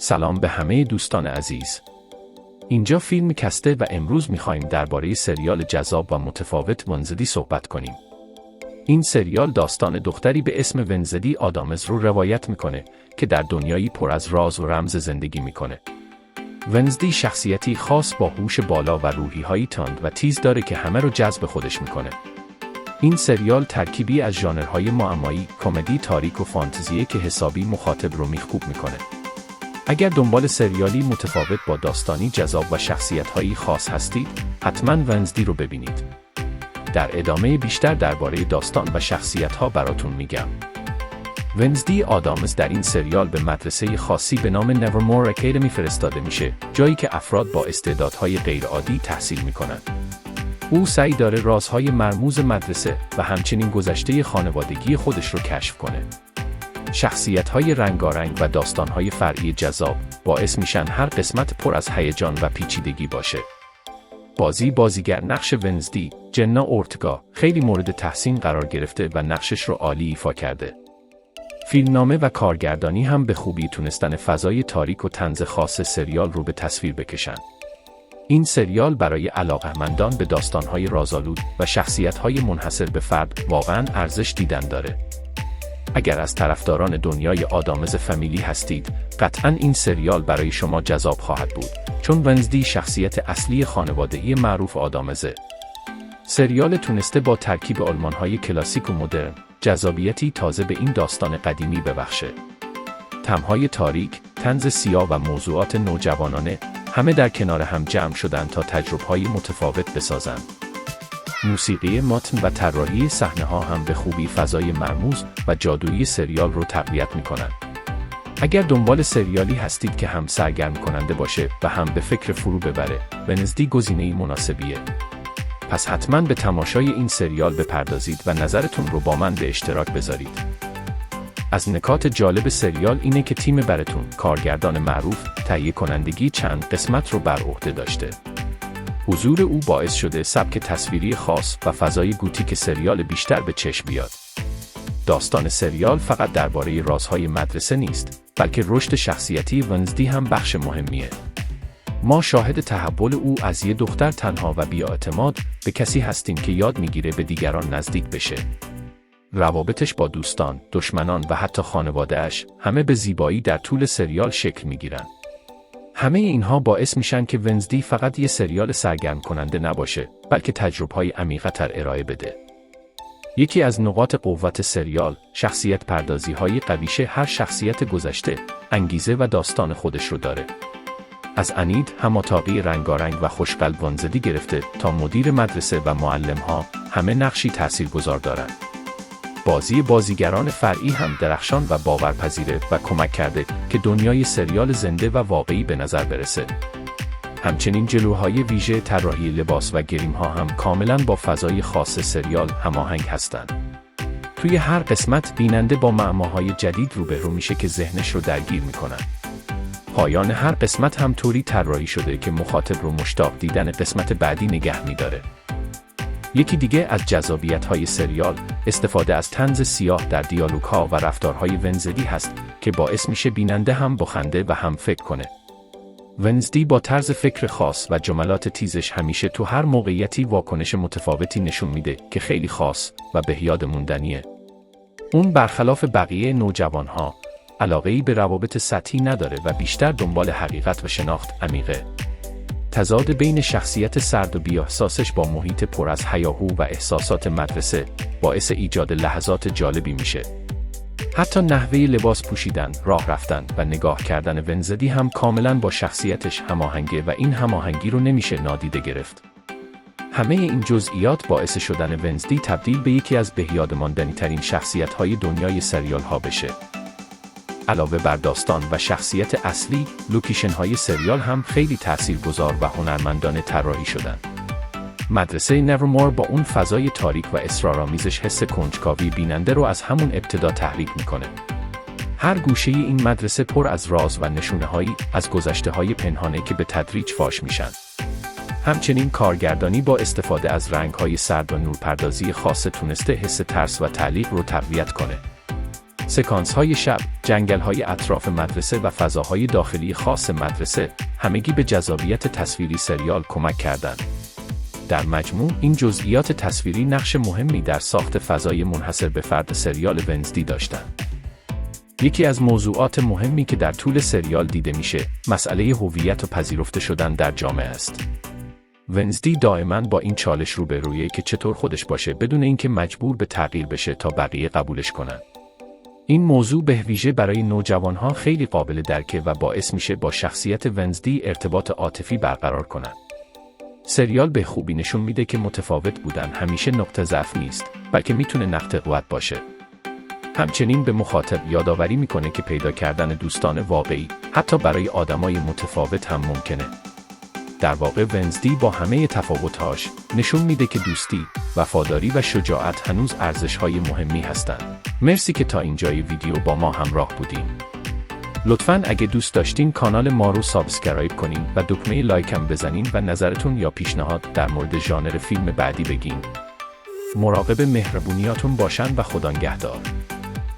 سلام به همه دوستان عزیز. اینجا فیلم کسته و امروز می‌خوایم درباره سریال جذاب و متفاوت ونزدی صحبت کنیم. این سریال داستان دختری به اسم ونزدی آدامز رو روایت میکنه که در دنیایی پر از راز و رمز زندگی میکنه. ونزدی شخصیتی خاص با هوش بالا و روحیه‌ای تند و تیز داره که همه رو جذب خودش میکنه. این سریال ترکیبی از ژانرهای معمایی، کمدی تاریک و فانتزیه که حسابی مخاطب رو میخکوب میکنه. اگر دنبال سریالی متفاوت با داستانی جذاب و شخصیت‌هایی خاص هستید، حتما ونزدی رو ببینید. در ادامه بیشتر درباره داستان و شخصیت‌ها براتون میگم. ونزدی آدامز در این سریال به مدرسه خاصی به نام نورمور اکیدمی فرستاده میشه، جایی که افراد با استعدادهای غیرعادی تحصیل میکنن. او سعی داره رازهای مرموز مدرسه و همچنین گذشته خانوادگی خودش رو کشف کنه. شخصیت‌های رنگارنگ و داستان‌های فرعی جذاب باعث میشن هر قسمت پر از هیجان و پیچیدگی باشه. بازیگر نقش ونزدی، جنا اورتگا، خیلی مورد تحسین قرار گرفته و نقشش رو عالی ایفا کرده. فیلمنامه و کارگردانی هم به خوبی تونستن فضای تاریک و طنز خاص سریال رو به تصویر بکشن. این سریال برای علاقه‌مندان به داستان‌های رازآلود و شخصیت‌های منحصر به فرد واقعاً ارزش دیدن داره. اگر از طرفداران دنیای آدامز فامیلی هستید، قطعاً این سریال برای شما جذاب خواهد بود، چون ونزدی شخصیت اصلی خانوادگی معروف آدامزه. سریال تونسته با ترکیب آلمان‌های کلاسیک و مدرن، جذابیتی تازه به این داستان قدیمی ببخشه. تم‌های تاریک، طنز سیاه و موضوعات نوجوانانه، همه در کنار هم جمع شدن تا تجربه‌های متفاوت بسازند. موسیقی متن و طراحی صحنه‌ها هم به خوبی فضای مرموز و جادویی سریال رو تقویت می‌کنند. اگر دنبال سریالی هستید که هم سرگرم کننده باشه و هم به فکر فرو ببره، ونزدی گزینه‌ای مناسبیه. پس حتما به تماشای این سریال بپردازید و نظرتون رو با من به اشتراک بذارید. از نکات جالب سریال اینه که تیم براتون، کارگردان معروف، تهیه کنندگی چند قسمت رو بر عهده داشته. حضور او باعث شده سبک تصویری خاص و فضای گوتیک سریال بیشتر به چشم بیاد. داستان سریال فقط درباره رازهای مدرسه نیست، بلکه رشد شخصیتی ونزدی هم بخش مهمیه. ما شاهد تحول او از یه دختر تنها و بی‌اعتماد به کسی هستیم که یاد میگیره به دیگران نزدیک بشه. روابطش با دوستان، دشمنان و حتی خانواده‌اش همه به زیبایی در طول سریال شکل میگیرن. همه اینها باعث میشن که ونزدی فقط یه سریال سرگرم کننده نباشه، بلکه تجربه‌های عمیق‌تر ارائه بده. یکی از نقاط قوت سریال، شخصیت پردازی‌های قویشه. هر شخصیت گذشته، انگیزه و داستان خودش رو داره. از انید، هماتاقی رنگارنگ و خوشقلب ونزدی گرفته تا مدیر مدرسه و معلم‌ها، همه نقشی تاثیرگذار دارن. بازیگران فرعی هم درخشان و باورپذیره و کمک کرده که دنیای سریال زنده و واقعی به نظر برسه. همچنین جلوهای ویژه، طراحی لباس و گریم‌ها هم کاملاً با فضای خاص سریال هماهنگ هستند. توی هر قسمت بیننده با معماهای جدید روبرو میشه که ذهنش رو درگیر میکنن. پایان هر قسمت هم طوری طراحی شده که مخاطب رو مشتاق دیدن قسمت بعدی نگه میداره. یکی دیگه از جذابیت‌های سریال، استفاده از طنز سیاه در دیالوگ‌ها و رفتارهای ونزدی هست که باعث میشه بیننده هم بخنده و هم فکر کنه. ونزدی با طرز فکر خاص و جملات تیزش همیشه تو هر موقعیتی واکنش متفاوتی نشون میده که خیلی خاص و به یاد موندنیه. اون برخلاف بقیه نوجوان‌ها، علاقه‌ای به روابط سطحی نداره و بیشتر دنبال حقیقت و شناخت عمیقه. تضاد بین شخصیت سرد و بی‌احساسش با محیط پر از هیاهو و احساسات مدرسه باعث ایجاد لحظات جالبی میشه. حتی نحوه لباس پوشیدن، راه رفتن و نگاه کردن ونزدی هم کاملاً با شخصیتش هماهنگه و این هماهنگی رو نمیشه نادیده گرفت. همه این جزئیات باعث شدن ونزدی تبدیل به یکی از به‌یاد ماندنی‌ترین شخصیت‌های دنیای سریال‌ها بشه. علاوه بر داستان و شخصیت اصلی، لوکیشن‌های سریال هم خیلی تاثیرگذار و هنرمندانه طراحی شدن. مدرسه نورمور با اون فضای تاریک و اسرارآمیزش حس کنجکاوی بیننده رو از همون ابتدا تحریک میکنه. هر گوشه این مدرسه پر از راز و نشونه‌هایی از گذشته‌های پنهانه که به تدریج فاش میشن. همچنین کارگردانی با استفاده از رنگ‌های سرد و نورپردازی خاص تونسته حس ترس و تعلیق رو تقویت کنه. سکانس‌های شب، جنگل‌های اطراف مدرسه و فضاهای داخلی خاص مدرسه، همگی به جذابیت تصویری سریال کمک کردند. در مجموع، این جزئیات تصویری نقش مهمی در ساخت فضای منحصر به فرد سریال ونزدی داشتند. یکی از موضوعات مهمی که در طول سریال دیده میشه، مسئله هویت و پذیرفته شدن در جامعه است. ونزدی دائما با این چالش روبرویه که چطور خودش باشه بدون اینکه مجبور به تغییر بشه تا بقیه قبولش کنن. این موضوع به ویژه برای نوجوانها خیلی قابل درکه و باعث میشه با شخصیت ونزدی ارتباط عاطفی برقرار کنن. سریال به خوبی نشون میده که متفاوت بودن همیشه نقطه ضعف نیست، بلکه میتونه نقطه قوت باشه. همچنین به مخاطب یادآوری میکنه که پیدا کردن دوستان واقعی حتی برای آدمای متفاوت هم ممکنه. در واقع ونزدی با همه تفاوت‌هاش نشون میده که دوستی، وفاداری و شجاعت هنوز ارزش‌های مهمی هستند. مرسی که تا اینجای ویدیو با ما همراه بودین. لطفاً اگه دوست داشتین کانال ما رو سابسکرایب کنین و دکمه لایک هم بزنین و نظرتون یا پیشنهاد در مورد ژانر فیلم بعدی بگین. مراقب مهربونیاتون باشن و خدا نگهدار.